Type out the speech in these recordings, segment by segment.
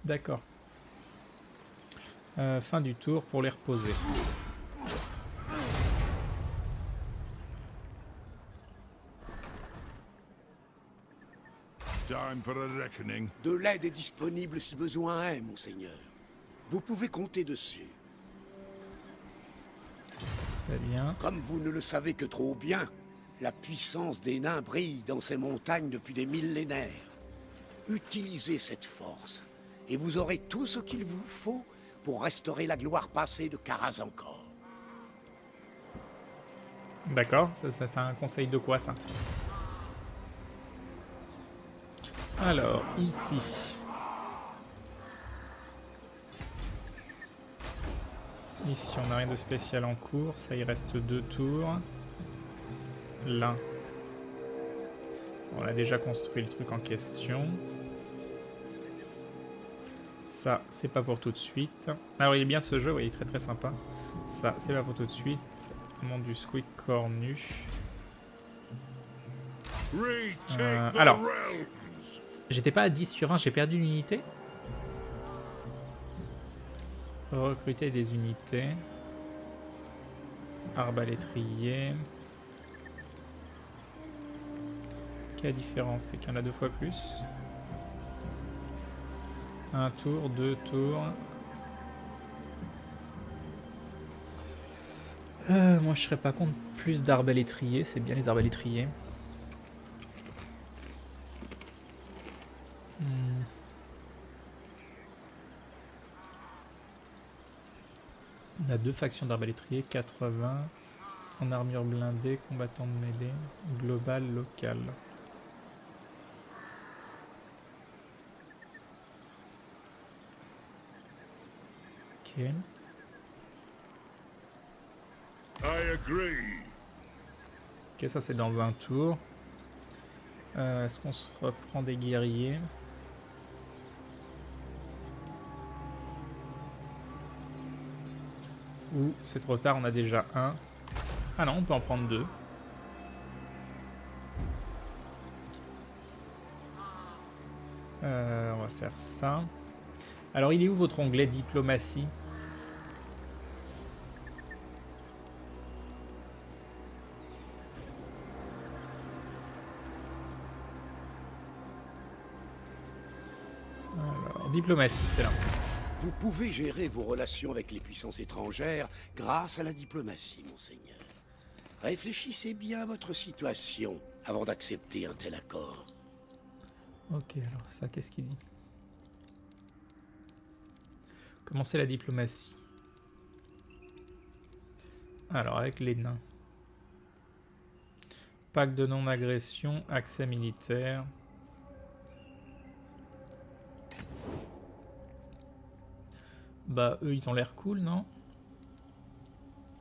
D'accord. Fin du tour pour les reposer. Time for a reckoning. De l'aide est disponible si besoin est, monseigneur. Vous pouvez compter dessus. Très bien. Comme vous ne le savez que trop bien, la puissance des nains brille dans ces montagnes depuis des millénaires. Utilisez cette force, et vous aurez tout ce qu'il vous faut pour restaurer la gloire passée de Karaz-encore. D'accord. Ça c'est un conseil de quoi, ça? Alors, ici. Ici, on n'a rien de spécial en cours. Ça, il reste 2 tours. Là. On a déjà construit le truc en question. Ça, c'est pas pour tout de suite. Alors, il est bien ce jeu, oui, il est très très sympa. Ça, c'est pas pour tout de suite. Monde du squid cornu. Retake the Alors, realms. j'étais pas à 10 sur 1, j'ai perdu une unité. Recruter des unités. Arbalétrier. Quelle différence? C'est qu'il y en a 2 fois plus. Un tour, 2 tours. Moi je serais pas contre plus d'arbalétriers, c'est bien les arbalétriers. On a 2 factions d'arbalétriers, 80. En armure blindée, combattant de mêlée, global, local. Ok. I agree. Ok, ça c'est dans un tour. Est-ce qu'on se reprend des guerriers? Ou c'est trop tard, on a déjà un. Ah non, on peut en prendre 2. On va faire ça. Alors il est où votre onglet diplomatie? Alors, diplomatie, c'est là. Vous pouvez gérer vos relations avec les puissances étrangères grâce à la diplomatie, monseigneur. Réfléchissez bien à votre situation avant d'accepter un tel accord. Ok, alors ça, qu'est-ce qu'il dit? Commencer la diplomatie. Alors, avec les nains. Pacte de non-agression, accès militaire. Bah, eux, ils ont l'air cool, non?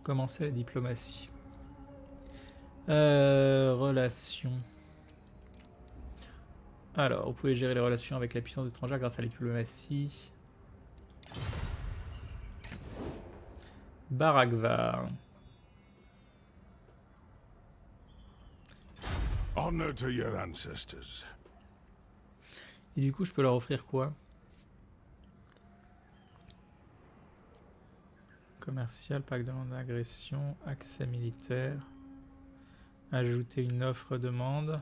Commencer la diplomatie. Relations. Alors, vous pouvez gérer les relations avec la puissance étrangère grâce à la diplomatie. Baragvar. Honor to your ancestors. Et du coup, je peux leur offrir quoi? Commercial, pacte de non-agression, accès militaire. Ajouter une offre demande.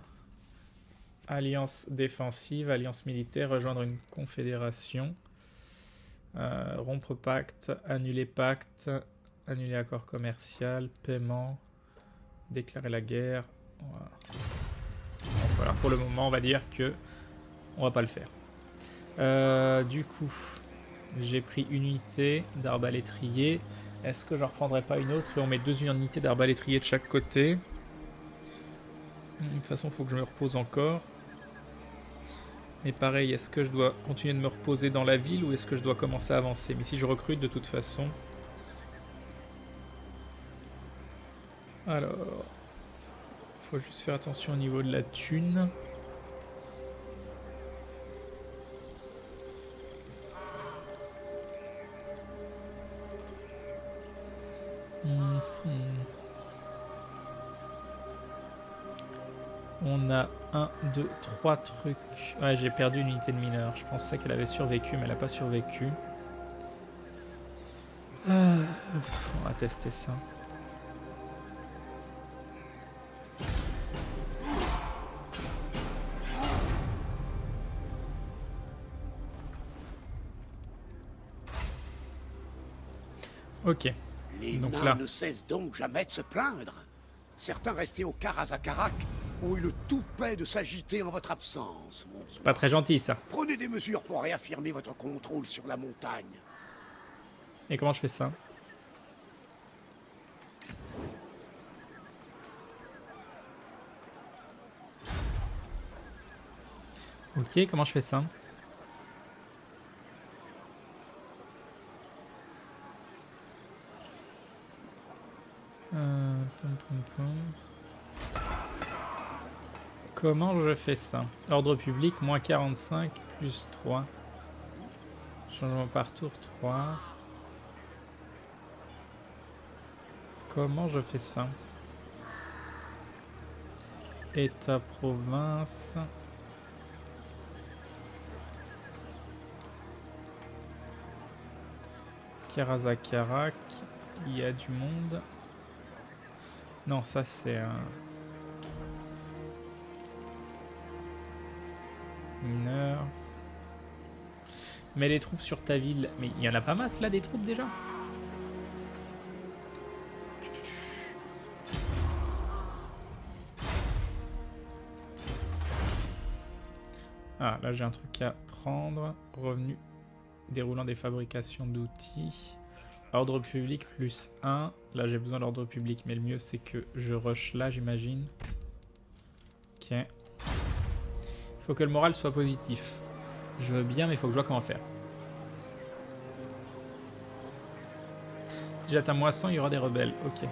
Alliance défensive, alliance militaire, rejoindre une confédération. Rompre pacte, annuler pacte, annuler accord commercial, paiement, déclarer la guerre. Voilà. Voilà. Pour le moment, on va dire que on va pas le faire. Du coup, j'ai pris une unité d'arbalétrier. Est-ce que je reprendrai pas une autre et on met 2 unités d'arbalétrier de chaque côté? De toute façon, il faut que je me repose encore. Mais pareil, est-ce que je dois continuer de me reposer dans la ville ou est-ce que je dois commencer à avancer? Mais si je recrute de toute façon... Alors... Faut juste faire attention au niveau de la thune. On On a 1, 2, 3 trucs. Ouais, j'ai perdu une unité de mineur. Je pensais qu'elle avait survécu, mais elle n'a pas survécu. On va tester ça. Ok. Les Donc nains là. ne cessent donc jamais de se plaindre. Certains restés au Karazakarak ont eu le toupet de s'agiter en votre absence, mon C'est pas très gentil ça. Prenez des mesures pour réaffirmer votre contrôle sur la montagne. Et comment je fais ça? Ok, comment je fais ça? Pom, pom, pom. Comment je fais ça? Ordre public, moins 45, plus 3. Changement par tour, 3. Comment je fais ça? État, province. Karazakarak. Il y a du monde. Non, ça c'est un... mineur. Mets les troupes sur ta ville. Mais il y en a pas masse là des troupes déjà? Ah, là j'ai un truc à prendre. Revenu déroulant des fabrications d'outils. Ordre public plus 1. Là j'ai besoin d'ordre public, mais le mieux c'est que je rush là, j'imagine. Ok. Il faut que le moral soit positif. Je veux bien, mais il faut que je vois comment faire. Si j'atteins moins 100, il y aura des rebelles. Ok.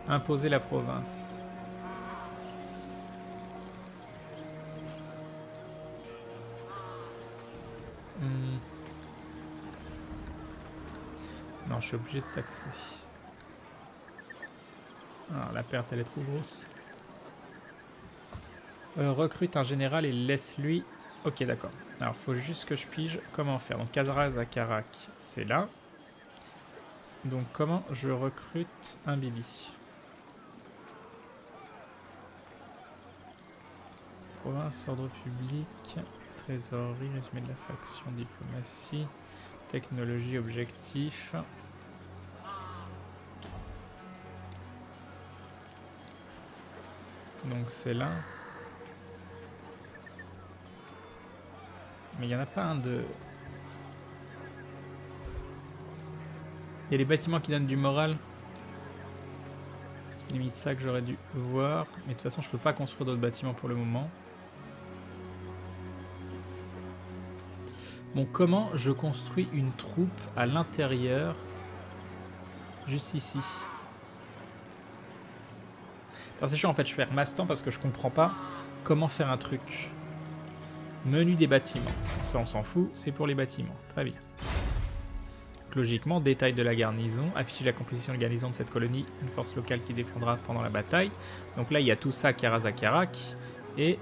Imposer la province. Non, je suis obligé de taxer. Ah, la perte, elle est trop grosse. Recrute un général et laisse-lui... Ok, d'accord. Alors, faut juste que je pige comment faire. Donc, Karazakarak, c'est là. Donc, comment je recrute un Billy? Province, ordre public, trésorerie, résumé de la faction, diplomatie, technologie, objectif. Donc c'est là. Mais il n'y en a pas un de... Il y a les bâtiments qui donnent du moral. C'est limite ça que j'aurais dû voir. Mais de toute façon, je peux pas construire d'autres bâtiments pour le moment. Bon, comment je construis une troupe à l'intérieur? Juste ici. Enfin, c'est chiant en fait, je perds masse temps parce que je comprends pas comment faire un truc. Menu des bâtiments. Ça, on s'en fout, c'est pour les bâtiments. Très bien. Donc, logiquement, détail de la garnison. Afficher la composition de garnison de cette colonie. Une force locale qui défendra pendant la bataille. Donc là, il y a tout ça, Karazakarak. Et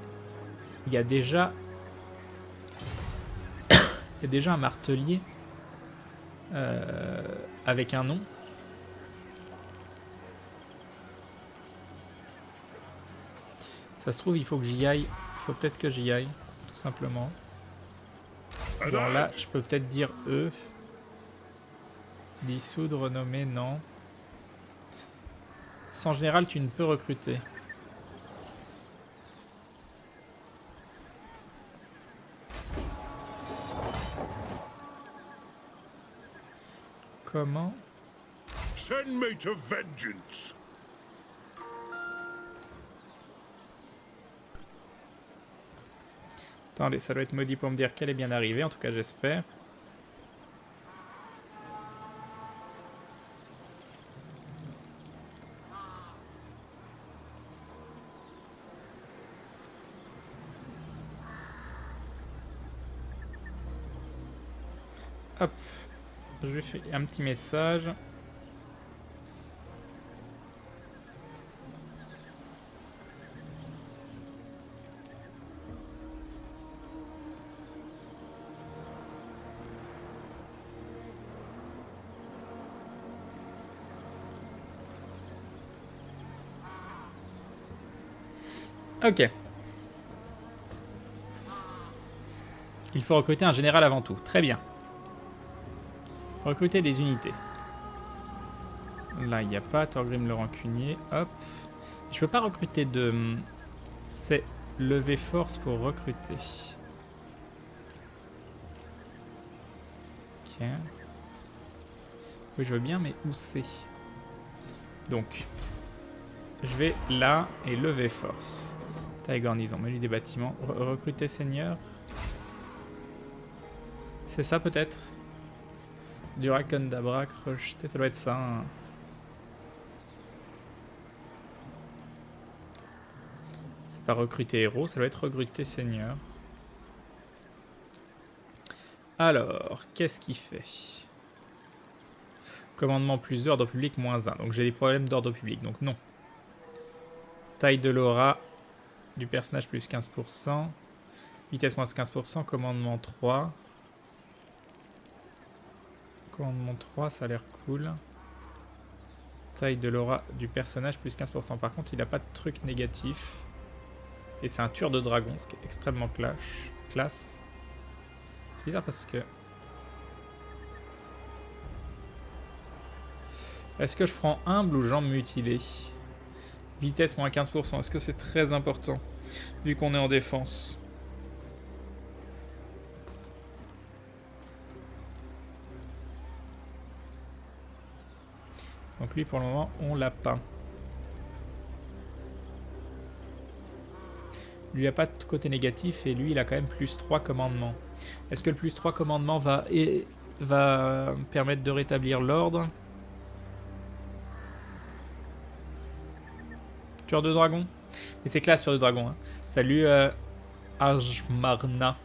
il y a déjà... il y a déjà un martelier avec un nom. Ça se trouve, il faut que j'y aille. Il faut peut-être que j'y aille, tout simplement. Genre là, je peux peut-être dire eux. Dissoudre, renommer, non. Sans général, tu ne peux recruter. Comment? Send me to vengeance. Attendez, ça doit être maudit pour me dire qu'elle est bien arrivée, en tout cas j'espère. Hop, je lui fais un petit message. Ok. Il faut recruter un général avant tout. Très bien. Recruter des unités. Là, il n'y a pas Thorgrim le rancunier. Hop. Je peux pas recruter de... C'est lever force pour recruter. Ok. Oui, je veux bien, mais où c'est? Donc, je vais là et lever force. Taille garnison, menu des bâtiments. Recruter seigneur. C'est ça peut-être? Durakon d'Abrak, rejeté, ça doit être ça. Hein. C'est pas recruter héros, ça doit être recruter seigneur. Alors, qu'est-ce qu'il fait? Commandement plus 2, ordre public moins 1. Donc j'ai des problèmes d'ordre public, donc non. Taille de l'aura du personnage plus 15%. Vitesse moins 15%, commandement 3. Commandement 3, ça a l'air cool. Taille de l'aura du personnage plus 15%. Par contre, il n'a pas de truc négatif. Et c'est un tueur de dragon, ce qui est extrêmement classe. C'est bizarre parce que... Est-ce que je prends humble ou jambes mutilées? Vitesse moins 15%. Est-ce que c'est très important vu qu'on est en défense? Donc lui pour le moment on l'a pas. Lui a pas de côté négatif et lui il a quand même plus 3 commandements. Est-ce que le plus 3 commandements va permettre de rétablir l'ordre? Tueur de dragon. Et c'est classe tueur de dragon. Hein. Salut Ajmarna.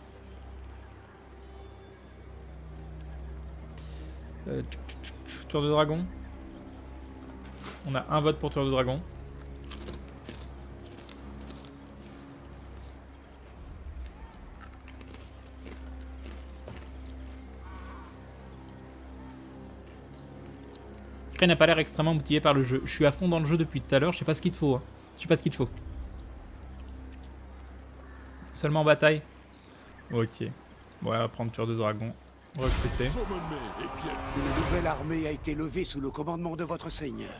Tueur de dragon. On a un vote pour tueur de dragon. Crane n'a pas l'air extrêmement motivé par le jeu. Je suis à fond dans le jeu depuis tout à l'heure. Je sais pas ce qu'il te faut. Hein. Je sais pas ce qu'il te faut. Seulement en bataille. Ok. Bon, on va prendre tueur de dragon. Recruter. Une nouvelle armée a été levée sous le commandement de votre seigneur.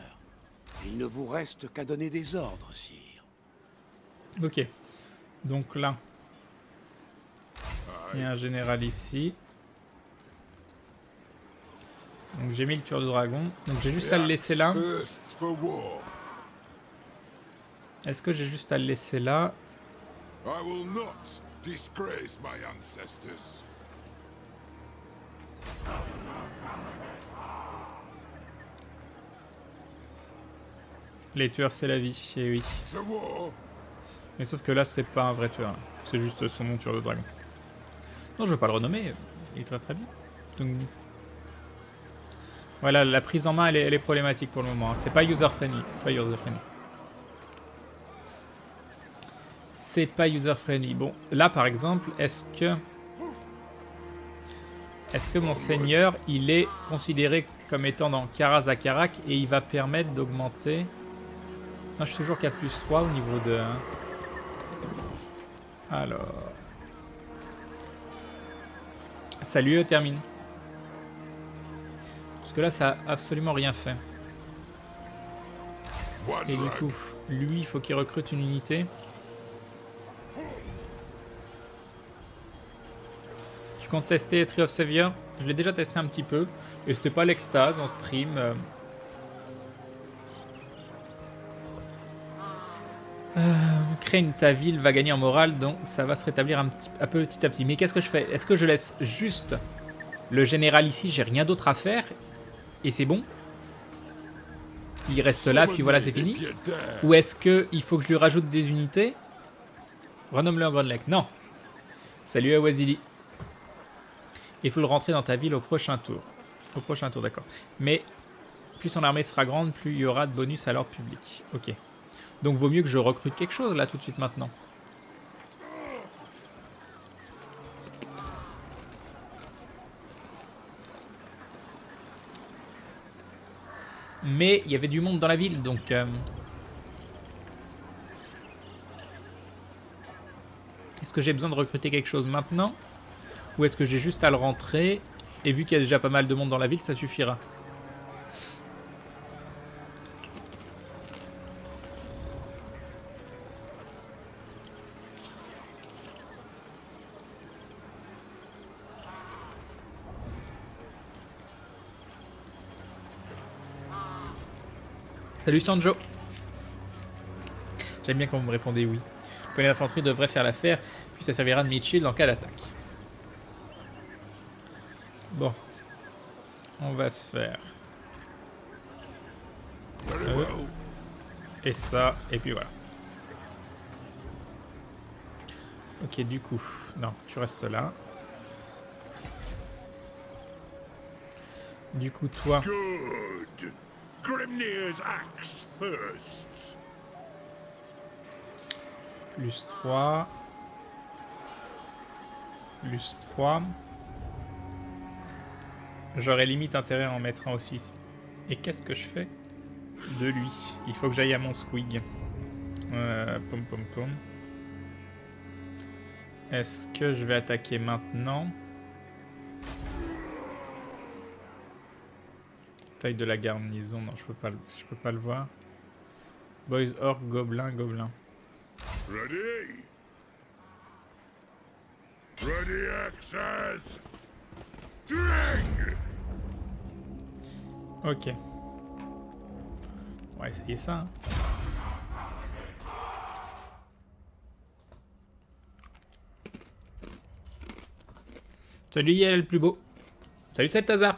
Il ne vous reste qu'à donner des ordres, sire. Ok. Donc là, il y a un général ici. Donc j'ai mis le tueur de dragon. Donc j'ai juste à le laisser là. Est-ce que j'ai juste à le laisser là? Les tueurs c'est la vie, et oui. Mais sauf que là c'est pas un vrai tueur. C'est juste son nom tueur de dragon. Non, je veux pas le renommer. Il est très très bien. Donc, voilà, la prise en main elle est problématique pour le moment. Hein. C'est pas user friendly. C'est pas user friendly. C'est pas user friendly. Bon, là par exemple, est-ce que mon seigneur il est considéré comme étant dans Karazakarak et il va permettre d'augmenter. Non, je suis toujours qu'à plus 3 au niveau de. Alors. Salut, termine. Parce que là, ça a absolument rien fait. Et du coup, lui, il faut qu'il recrute une unité. Tu comptes tester Tree of Savior? Je l'ai déjà testé un petit peu. Et c'était pas l'extase en stream. Crane, ta ville va gagner en morale, donc ça va se rétablir petit à petit. Mais qu'est-ce que je fais? Est-ce que je laisse juste le général ici? J'ai rien d'autre à faire. Et c'est bon? Il reste là, puis voilà, c'est fini? Ou est-ce qu'il faut que je lui rajoute des unités? Renomme-le en Grand Lake. Non. Salut Awazili. Il faut le rentrer dans ta ville au prochain tour. Au prochain tour, d'accord. Mais plus son armée sera grande, plus il y aura de bonus à l'ordre public. Ok. Donc vaut mieux que je recrute quelque chose là tout de suite maintenant. Mais il y avait du monde dans la ville, donc... Est-ce que j'ai besoin de recruter quelque chose maintenant? Ou est-ce que j'ai juste à le rentrer? Et vu qu'il y a déjà pas mal de monde dans la ville, ça suffira. Salut Sanjo. J'aime bien quand vous me répondez oui. Le poney d'infanterie devrait faire l'affaire, puis ça servira de mid-shield en cas d'attaque. Bon. On va se faire... et ça, et puis voilà. Ok, du coup... Non, tu restes là. Du coup, toi... Good. Grimnir's axe thirsts. Plus 3. Plus 3. J'aurais limite intérêt à en mettre un aussi ici. Et qu'est-ce que je fais de lui? Il faut que j'aille à mon squig. Pom pom pom. Est-ce que je vais attaquer maintenant? Taille de la garnison, non, je peux pas le voir. Boys, orc, gobelin, gobelin. Ready? Ready access. Drang. Ok. On va essayer ça. Hein. Celui il est le plus beau. Salut Septazar.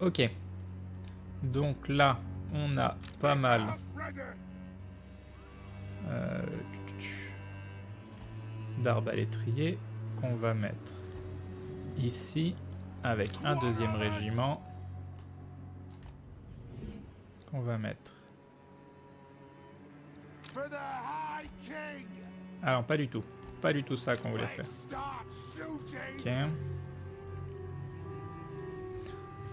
Ok. Donc là, on a pas mal d'arbalétriers qu'on va mettre ici avec un deuxième régiment qu'on va mettre. Ah non, pas du tout. Pas du tout ça qu'on voulait faire. Ok.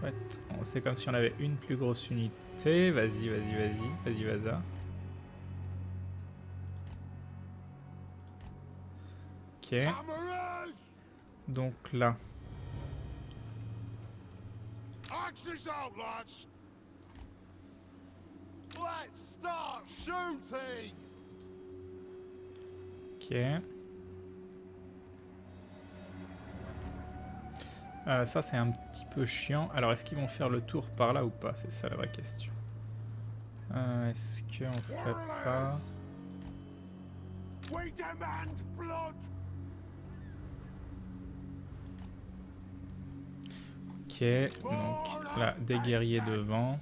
En fait, c'est comme si on avait une plus grosse unité. Vas-y, vas-y, vas-y. Vas-y, vas-y. Ok. Donc là. Ok. Ça c'est un petit peu chiant. Alors est-ce qu'ils vont faire le tour par là ou pas? C'est ça la vraie question. Est-ce qu'on ferait pas... Ok, donc là, des guerriers devant.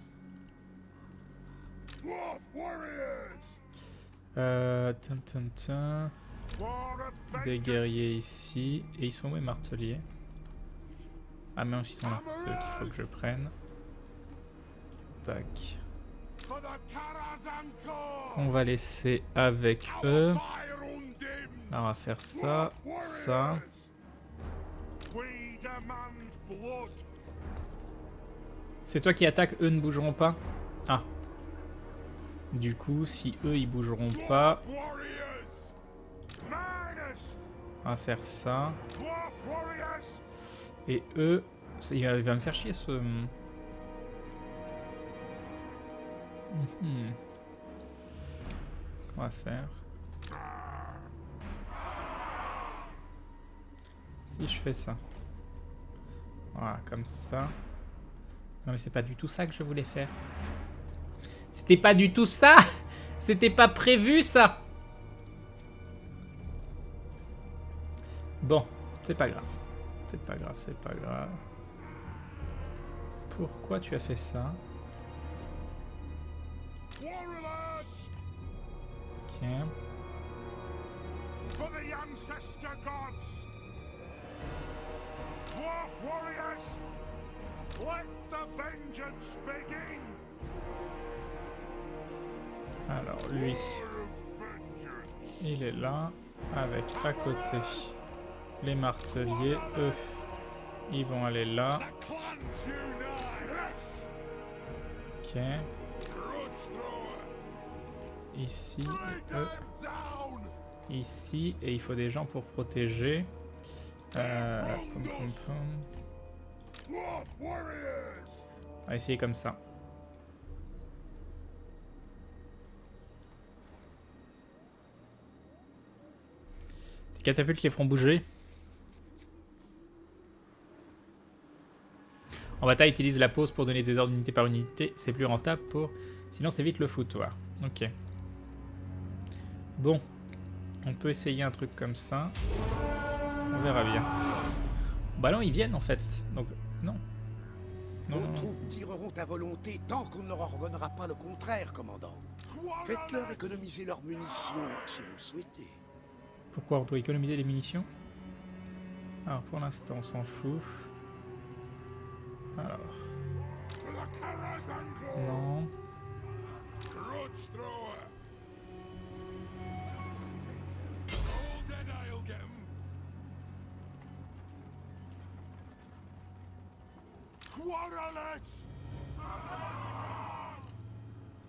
Des guerriers ici. Et ils sont où les marteliers? Ah mais ils sont là, c'est eux qu'il faut que je prenne. Tac. On va laisser avec eux. Là, on va faire ça, ça. C'est toi qui attaques, eux ne bougeront pas? Ah. Du coup, si eux ils bougeront pas, on va faire ça. Et eux, il va me faire chier ce... On va faire... Si je fais ça. Voilà, comme ça. Non mais c'est pas du tout ça que je voulais faire. C'était pas du tout ça. C'était pas prévu ça. Bon, c'est pas grave. C'est pas grave, c'est pas grave. Pourquoi tu as fait ça? Ok. Alors lui, il est là, avec à côté les marteliers, eux, ils vont aller là. Ok. Ici, et eux. Ici, et il faut des gens pour protéger. Pom, pom, pom. On va essayer comme ça. Tes catapultes les feront bouger. En bataille, utilise la pause pour donner des ordres unité par unité. C'est plus rentable pour... Sinon, ça évite le foutoir. Ok. Bon. On peut essayer un truc comme ça. On verra bien. Bah non, ils viennent en fait. Donc, non. Non, Vos non, non. troupes tireront à volonté tant qu'on ne leur ordonnera pas le contraire, commandant. Faites-leur économiser leurs munitions, si vous le souhaitez. Pourquoi on doit économiser les munitions? Alors, pour l'instant, on s'en fout. Alors. Non.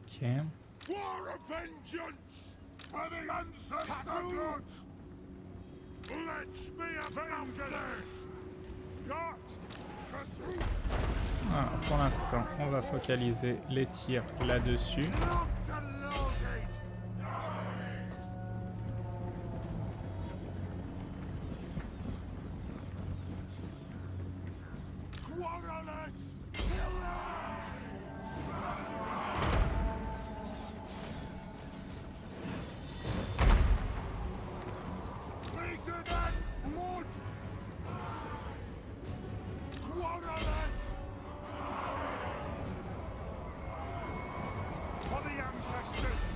Ok. War of vengeance for the ancestor blood. Let me avenge this. Alors, pour l'instant, on va focaliser les tirs là-dessus. For the ancestors,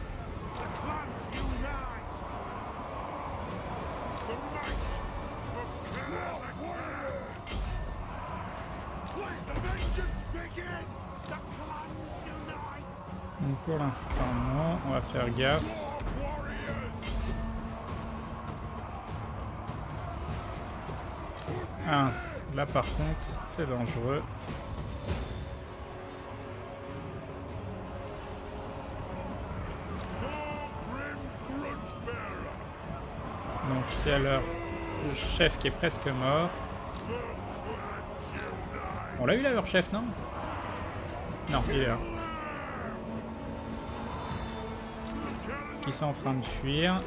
the clans unite. The might of Karazhan. Let the vengeance begin. The clans unite. Donc pour l'instant, non. On va faire gaffe. War warriors. Mince. Là par contre, c'est dangereux. Donc il y a leur chef qui est presque mort. On l'a eu là leur chef, non? Non, il est là. Ils sont en train de fuir.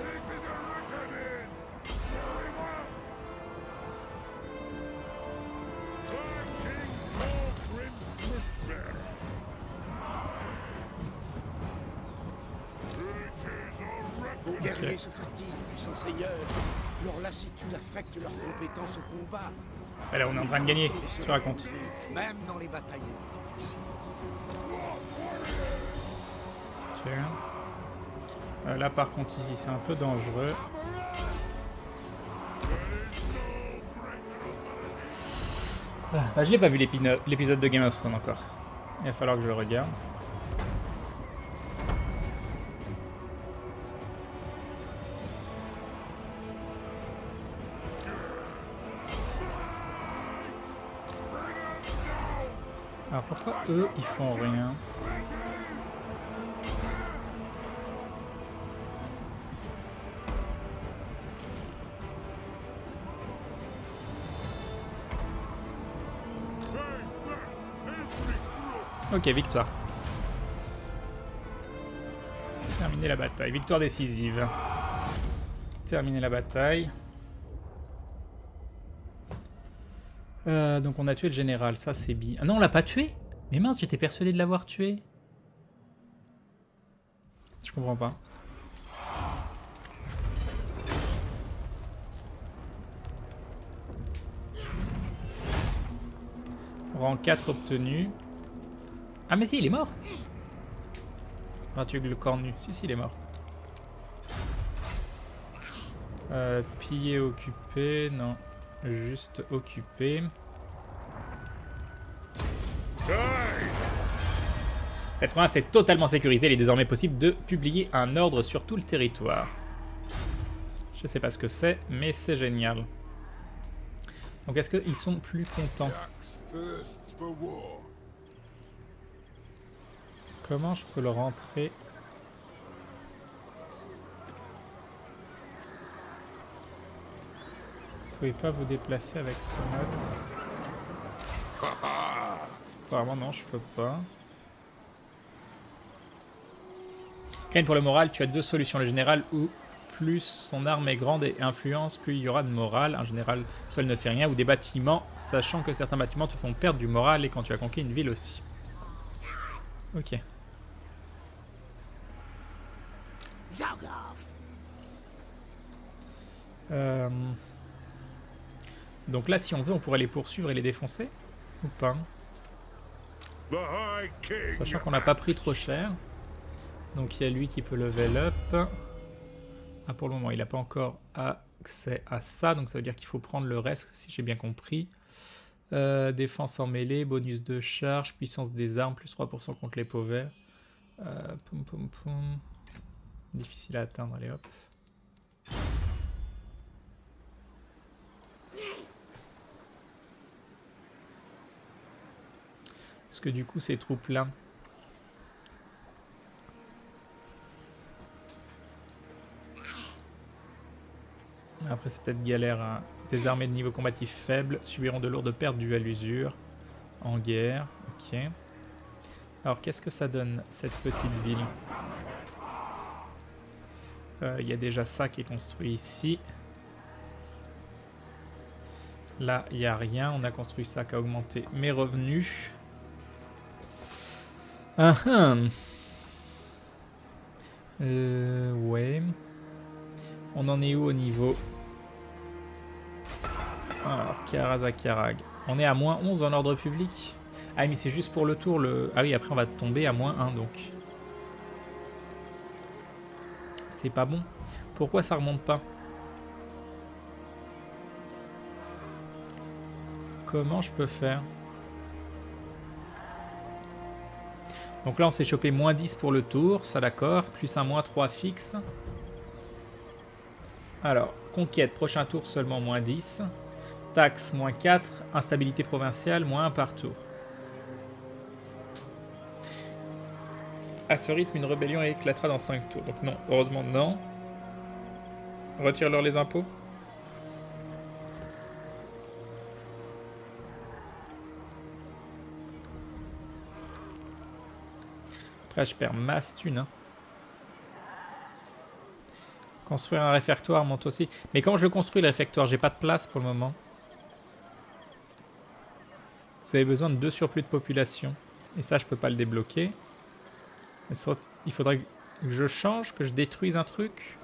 Vos guerriers se fatiguent, puissant seigneur. Leur lassitude affecte leurs compétences au combat. Et là on est en train de gagner, qu'est-ce que tu racontes? Même dans les batailles les plus difficiles. Ok. Là par contre ici c'est un peu dangereux. Bah, je l'ai pas vu l'épisode de Game of Thrones encore. Il va falloir que je le regarde. Alors pourquoi eux ils font rien? Ok, victoire. Terminer la bataille. Victoire décisive. Terminer la bataille. Donc on a tué le général, ça c'est bien. Ah non, on l'a pas tué? Mais mince, j'étais persuadé de l'avoir tué. Je comprends pas. Rang 4 obtenu. Ah mais si, il est mort. Ah, tu le corps nu. Si, il est mort. Piller, occupé, non. Juste occupé. Cette province est totalement sécurisée. Il est désormais possible de publier un ordre sur tout le territoire. Je sais pas ce que c'est, mais c'est génial. Donc est-ce qu'ils sont plus contents? Comment je peux le rentrer? Vous pouvez pas vous déplacer avec ce mode? Apparemment non, je peux pas. Crane pour le moral, tu as deux solutions. Le général, ou plus son arme est grande et influence, plus il y aura de morale. Un général seul ne fait rien. Ou des bâtiments, sachant que certains bâtiments te font perdre du moral et quand tu as conquis une ville aussi. Ok. Donc là, si on veut, on pourrait les poursuivre et les défoncer. Ou pas. Sachant qu'on n'a pas pris trop cher. Donc il y a lui qui peut level up. Ah, pour le moment, il n'a pas encore accès à ça. Donc ça veut dire qu'il faut prendre le reste, si j'ai bien compris. Défense en mêlée, bonus de charge, puissance des armes, plus 3% contre les peaux verts. Poum poum poum. Difficile à atteindre, allez hop. Parce que du coup, ces troupes-là... Après, c'est peut-être galère. Hein. Des armées de niveau combatif faible subiront de lourdes pertes dues à l'usure. En guerre, ok. Alors, qu'est-ce que ça donne, cette petite ville? Il y a déjà ça qui est construit ici. Là, il n'y a rien. On a construit ça qui a augmenté mes revenus. Ouais. On en est où au niveau? Alors, Karazakarag. On est à moins 11 en ordre public. Ah, mais c'est juste pour le tour. Ah oui, après, on va tomber à moins 1, donc. C'est pas bon. Pourquoi ça remonte pas? Comment je peux faire? Donc là, on s'est chopé moins 10 pour le tour. Ça, d'accord. Plus un moins 3 fixe. Alors, conquête, prochain tour seulement moins 10. Taxe, moins 4. Instabilité provinciale, moins 1 par tour. À ce rythme, une rébellion éclatera dans 5 tours. Donc non, heureusement non. Retire-leur les impôts. Après, je perds masse thune. Hein. Construire un réfectoire monte aussi. Mais comment je le construis le réfectoire? J'ai pas de place pour le moment. Vous avez besoin de 2 surplus de population. Et ça, je peux pas le débloquer. Il faudrait que je change, que je détruise un truc.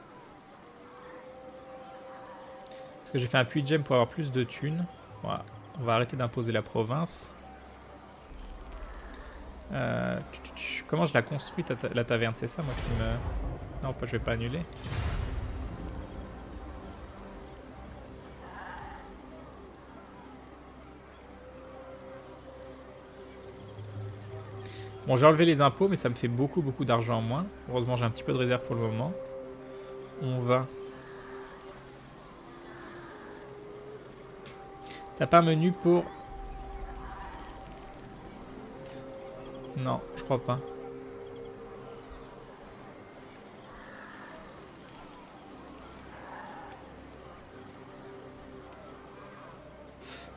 Parce que j'ai fait un puits de gemme pour avoir plus de thunes. Voilà. On va arrêter d'imposer la province. Comment je la construis la taverne? C'est ça moi qui me... Non, je vais pas annuler. Bon, j'ai enlevé les impôts, mais ça me fait beaucoup d'argent en moins. Heureusement, j'ai un petit peu de réserve pour le moment. On va... T'as pas un menu pour... Non, je crois pas.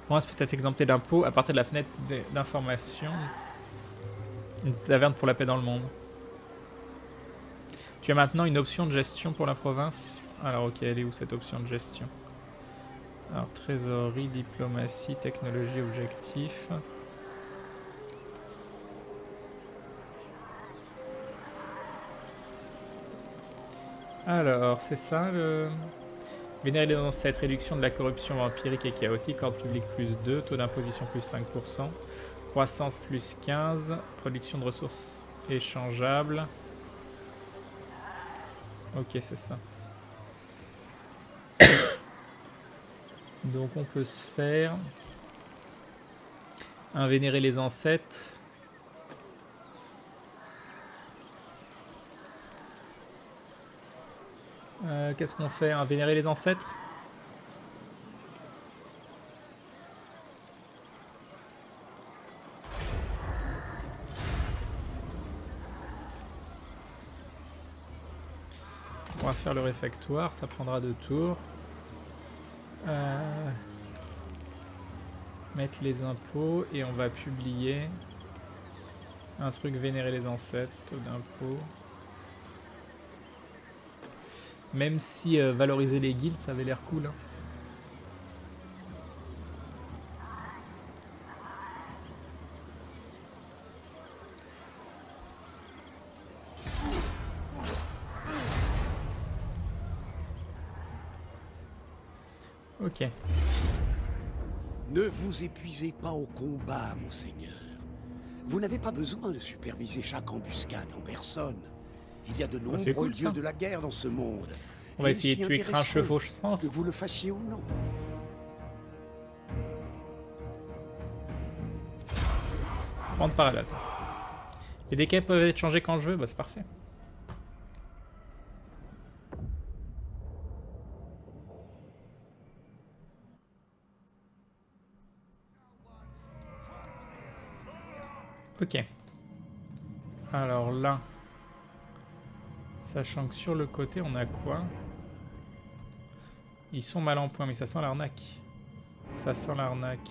Bon, c'est peut-être exempté d'impôts à partir de la fenêtre d'information. Une taverne pour la paix dans le monde. Tu as maintenant une option de gestion pour la province. Alors ok, elle est où cette option de gestion? Alors trésorerie, diplomatie, technologie, objectif. Alors, c'est ça le... Vénérer les ancêtres, réduction de la corruption vampirique et chaotique, ordre public plus 2, taux d'imposition plus 5%, croissance plus 15, production de ressources échangeables. Ok, c'est ça. Donc on peut se faire un vénérer les ancêtres. Qu'est-ce qu'on fait? Un vénérer les ancêtres? On va faire le réfectoire, ça prendra 2 tours. Mettre les impôts et on va publier un truc vénérer les ancêtres, taux d'impôt. Même si valoriser les guildes, ça avait l'air cool. Hein. Ok. Ne vous épuisez pas au combat, monseigneur. Vous n'avez pas besoin de superviser chaque embuscade en personne. Il y a de nombreux cool, dieux ça. de la guerre dans ce monde. On va Et essayer aussi de tuer Crin intéressant Chevaux, je pense. que vous le fassiez ou non. Prendre par là. Les dégâts peuvent être changés quand je veux, bah c'est parfait. Ok. Alors là, sachant que sur le côté, on a quoi? Ils sont mal en point, mais ça sent l'arnaque. Ça sent l'arnaque.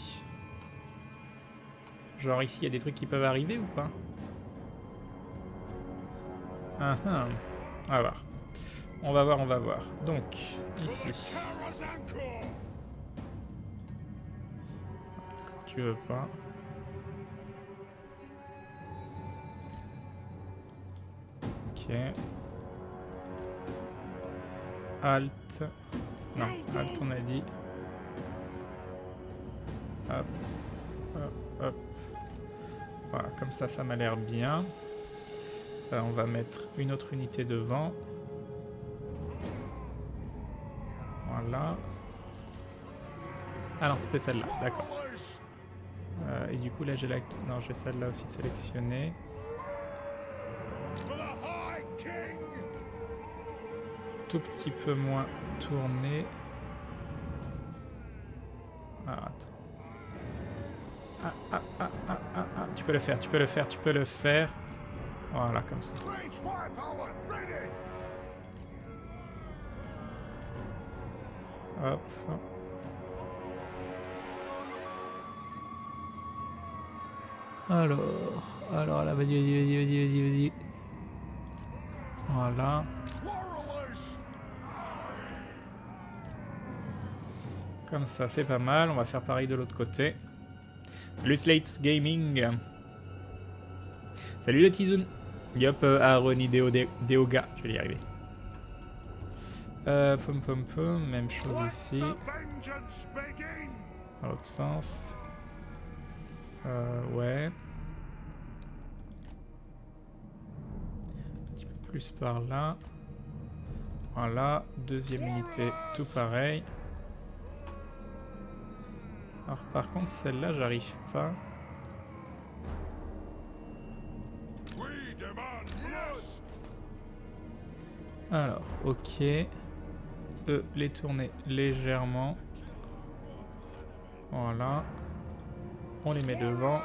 Genre ici, il y a des trucs qui peuvent arriver ou pas? Ah ah. On va voir. On va voir, on va voir. Donc, ici. Tu veux pas. Ok. Alt. Non, alt on a dit. Hop. Hop, hop. Voilà, comme ça m'a l'air bien. On va mettre une autre unité devant. Voilà. Ah non, c'était celle-là, d'accord. Et du coup là j'ai la... Non, j'ai celle-là aussi de sélectionner. Tout petit peu moins tourné. Ah, attends. Tu peux le faire, tu peux le faire, tu peux le faire. Voilà, comme ça. Hop. Alors là, vas-y. Voilà. Comme ça, c'est pas mal. On va faire pareil de l'autre côté. Salut Slates Gaming. Salut le Tizoun. Yop, Aroni Deoga. Je vais y arriver. Même chose ici. Dans l'autre sens. Ouais. Un petit peu plus par là. Voilà. Deuxième unité, tout pareil. Alors par contre celle-là j'arrive pas. Alors ok. Les tourner légèrement. Voilà. On les met devant.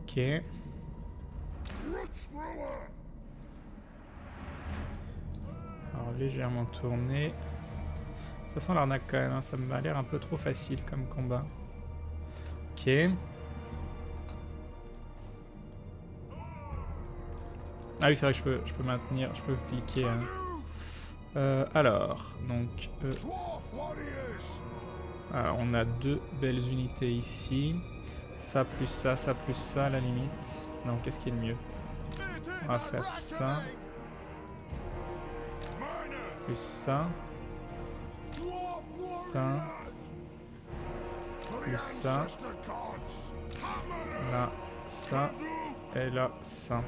Ok. Alors légèrement tourné. Ça sent l'arnaque quand même, hein. Ça m'a l'air un peu trop facile comme combat. Ok. Ah oui c'est vrai que je peux maintenir, je peux cliquer. Hein. Alors, donc... alors, on a 2 belles unités ici. Ça plus ça à la limite. Non, qu'est-ce qui est le mieux? On va faire ça. Plus ça. Ça. Plus ça. Là, ça. Et là, ça.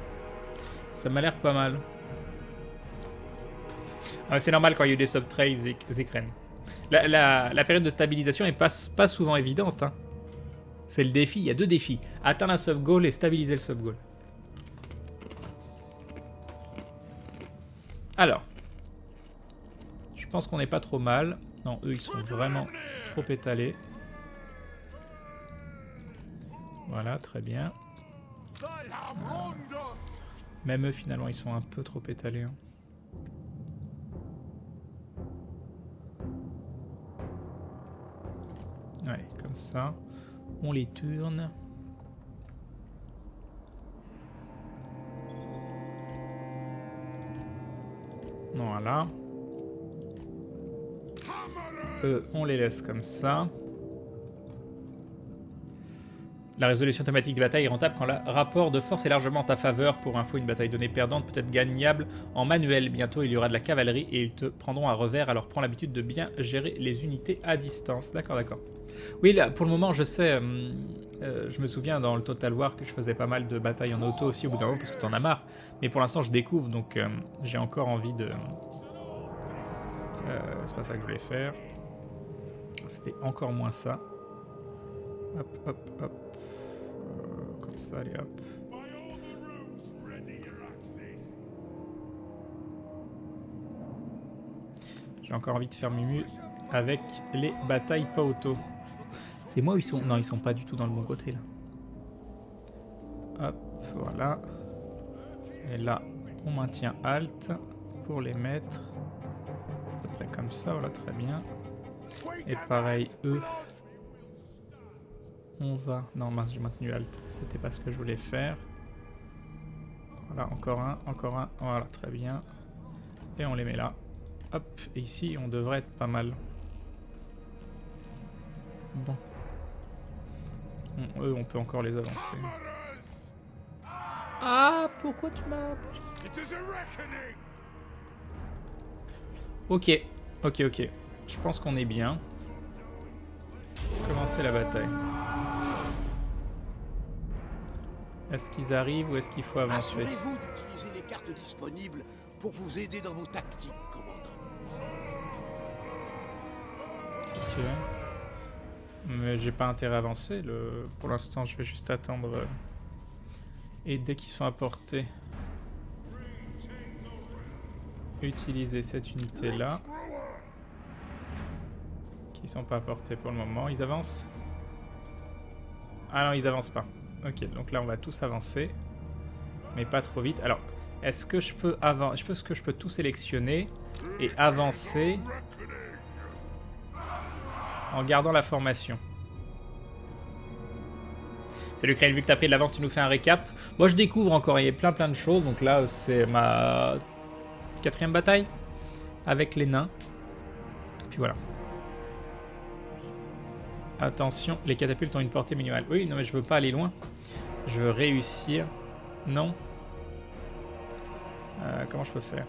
Ça m'a l'air pas mal. Ah, c'est normal quand il y a eu des subtrays Zekren. La période de stabilisation est pas souvent évidente. Hein. C'est le défi, il y a 2 défis. Atteindre un sub-goal et stabiliser le sub-goal. Alors. Je pense qu'on n'est pas trop mal. Non, eux, ils sont vraiment trop étalés. Voilà, très bien. Même eux, finalement, ils sont un peu trop étalés. Hein. Ouais, comme ça. On les tourne. Voilà. Eux, on les laisse comme ça. La résolution thématique des batailles est rentable quand le rapport de force est largement en ta faveur. Pour info, une bataille donnée perdante peut être gagnable en manuel. Bientôt, il y aura de la cavalerie et ils te prendront à revers. Alors prends l'habitude de bien gérer les unités à distance. D'accord, d'accord. Oui, là, pour le moment, je sais... je me souviens dans le Total War que je faisais pas mal de batailles en auto aussi au bout d'un moment parce que t'en as marre. Mais pour l'instant, je découvre, donc j'ai encore envie de... c'est pas ça que je voulais faire. C'était encore moins ça. Hop, hop, hop. Comme ça, allez, hop. J'ai encore envie de faire Mumu avec les batailles pas auto. C'est moi où ils sont... Non, ils sont pas du tout dans le bon côté, là. Hop, voilà. Et là, on maintient Alt pour les mettre. À peu près comme ça, voilà, très bien. Et pareil, eux. On va... Non, mince, j'ai maintenu Alt. C'était pas ce que je voulais faire. Voilà, encore un. Voilà, très bien. Et on les met là. Hop, et ici, on devrait être pas mal. Bon. Eux, on peut encore les avancer. Ah, pourquoi tu m'as... Ok, ok, ok. Je pense qu'on est bien. Commencer la bataille. Est-ce qu'ils arrivent ou est-ce qu'il faut avancer? Assurez-vous d'utiliser les cartes disponibles pour vous aider dans vos tactiques, commandant. Ok. Mais j'ai pas intérêt à avancer. Pour l'instant, je vais juste attendre. Et dès qu'ils sont à portée, utiliser cette unité-là. Qui sont pas à portée pour le moment. Ils avancent? Ah non, ils avancent pas. Ok, donc là, on va tous avancer. Mais pas trop vite. Alors, est-ce que je peux avancer? Est-ce que je peux tout sélectionner et avancer en gardant la formation? Salut Krail, vu que t'as pris de l'avance, tu nous fais un récap. Moi je découvre encore, il y a plein de choses. Donc là c'est ma 4e bataille avec les nains. Puis voilà. Attention, les catapultes ont une portée minimale. Oui, non mais je veux pas aller loin. Je veux réussir. Non. Comment je peux faire?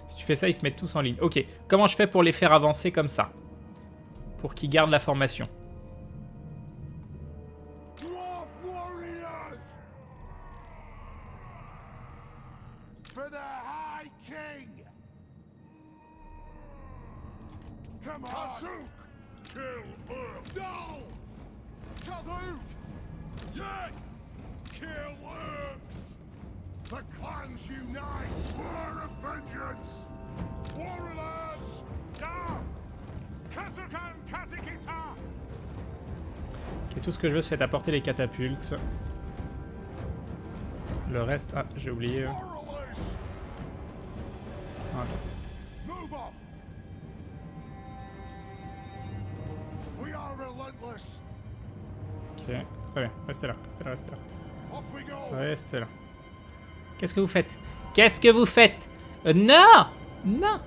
Si tu fais ça, ils se mettent tous en ligne. Ok, comment je fais pour les faire avancer comme ça? Pour qu'ils gardent la formation. Ok, tout ce que je veux, c'est apporter les catapultes. Le reste... Ah, j'ai oublié. Voilà. Ok, très bien. Restez là, restez là, restez là. Restez là. Qu'est-ce que vous faites? Qu'est-ce que vous faites? Non! Non!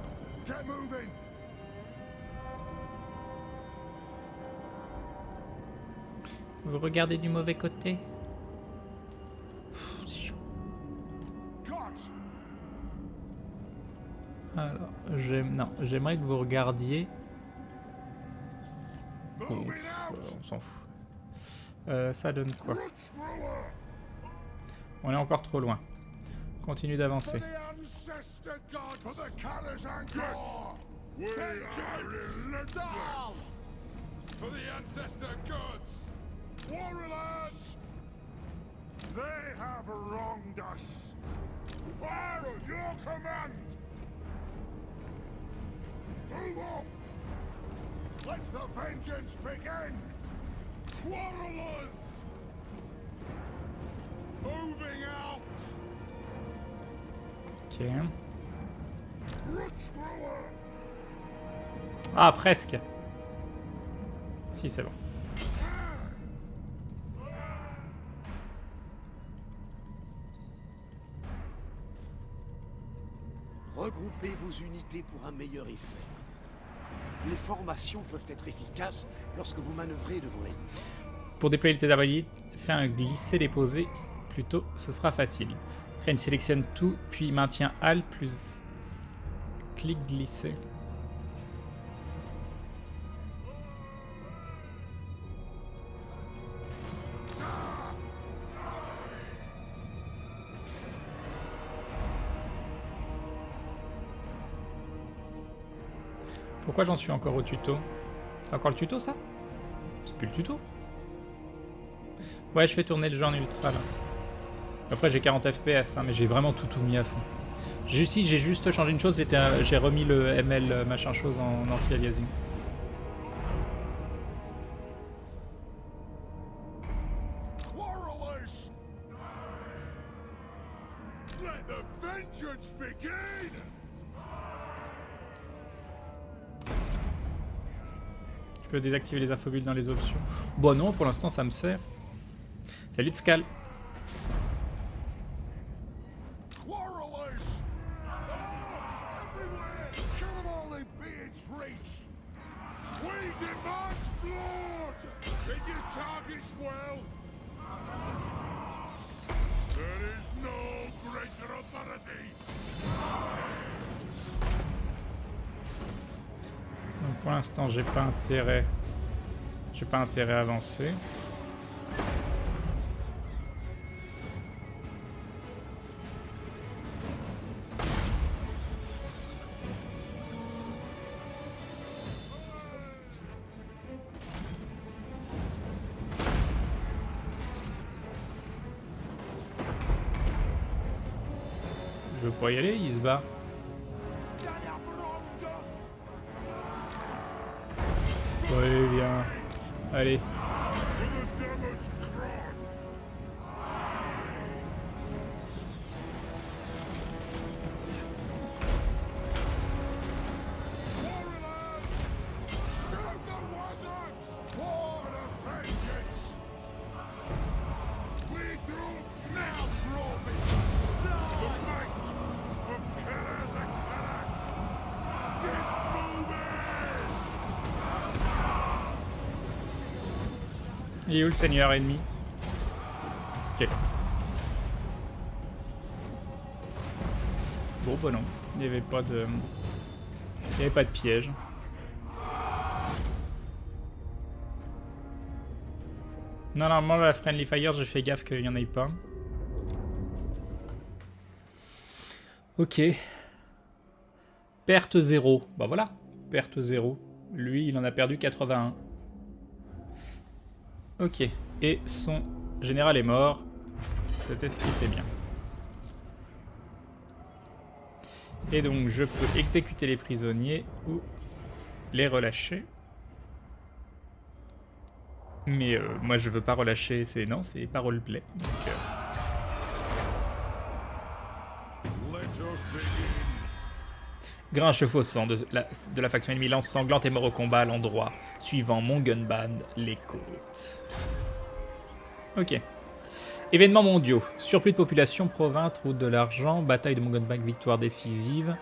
Vous regardez du mauvais côté? Alors, non, j'aimerais que vous regardiez. Oh, on s'en fout. Ça donne quoi? On est encore trop loin. Continue d'avancer. Warriors! They have wronged us. Fire at your command! Move off! Let the vengeance begin! Quarrelers! Moving out! Ok. Root thrower! Ah, presque. Si, c'est bon. Regroupez vos unités pour un meilleur effet. Les formations peuvent être efficaces lorsque vous manœuvrez devant l'ennemi. Pour déployer tes arbalètes, fais un glisser-déposer. Plutôt, ce sera facile. Train sélectionne tout, puis maintient Alt plus clic glisser. Pourquoi j'en suis encore au tuto? C'est encore le tuto, ça? C'est plus le tuto. Ouais, je fais tourner le jeu en ultra, là. Après, j'ai 40 FPS, hein, mais j'ai vraiment tout mis à fond. Si, j'ai juste changé une chose, j'ai remis le ML machin chose en anti-aliasing. Quarrelers! Let the vengeance begin! Tu peux désactiver les infobulles dans les options. Bon, non, pour l'instant, ça me sert. Salut Tscal. Quarrelers! Everywhere! Kill them all they be its reach! We demand blood! Did your targets well? There is no greater authority! Donc pour l'instant, j'ai pas intérêt à avancer. Je veux pas y aller, il se bat. Oui, viens. Allez. Il est où le seigneur ennemi? Ok. Bon bah non, il n'y avait pas de... Il n'y avait pas de piège. Non, normalement la Friendly Fire, j'ai fait gaffe qu'il n'y en ait pas. Ok. Perte 0. Bah voilà, perte 0. Lui, il en a perdu 81. Ok, et son général est mort. C'était ce qui était bien. Et donc je peux exécuter les prisonniers ou les relâcher. Mais moi je veux pas relâcher, non, c'est pas roleplay. Donc, Grinchefaussant de la faction ennemie lance sanglante et mort au combat à l'endroit suivant mon gunband, les côtes. Ok. Événements mondiaux. Surplus de population, province, route de l'argent, bataille de Mongonbank, victoire décisive.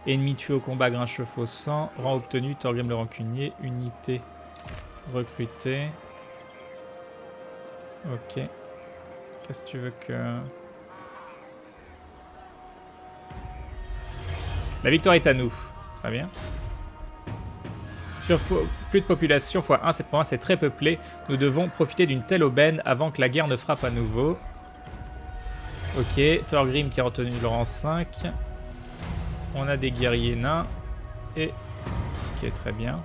Ennemi tué au combat, Grinchefaussant. Rang obtenu, Thorgrim le rancunier. Unité recrutée. Ok. Qu'est-ce que tu veux que... La victoire est à nous. Très bien. Plus de population x1, cette province est très peuplée. Nous devons profiter d'une telle aubaine avant que la guerre ne frappe à nouveau. Ok, Thorgrim qui a retenu le rang 5. On a des guerriers nains. Et... Ok, très bien.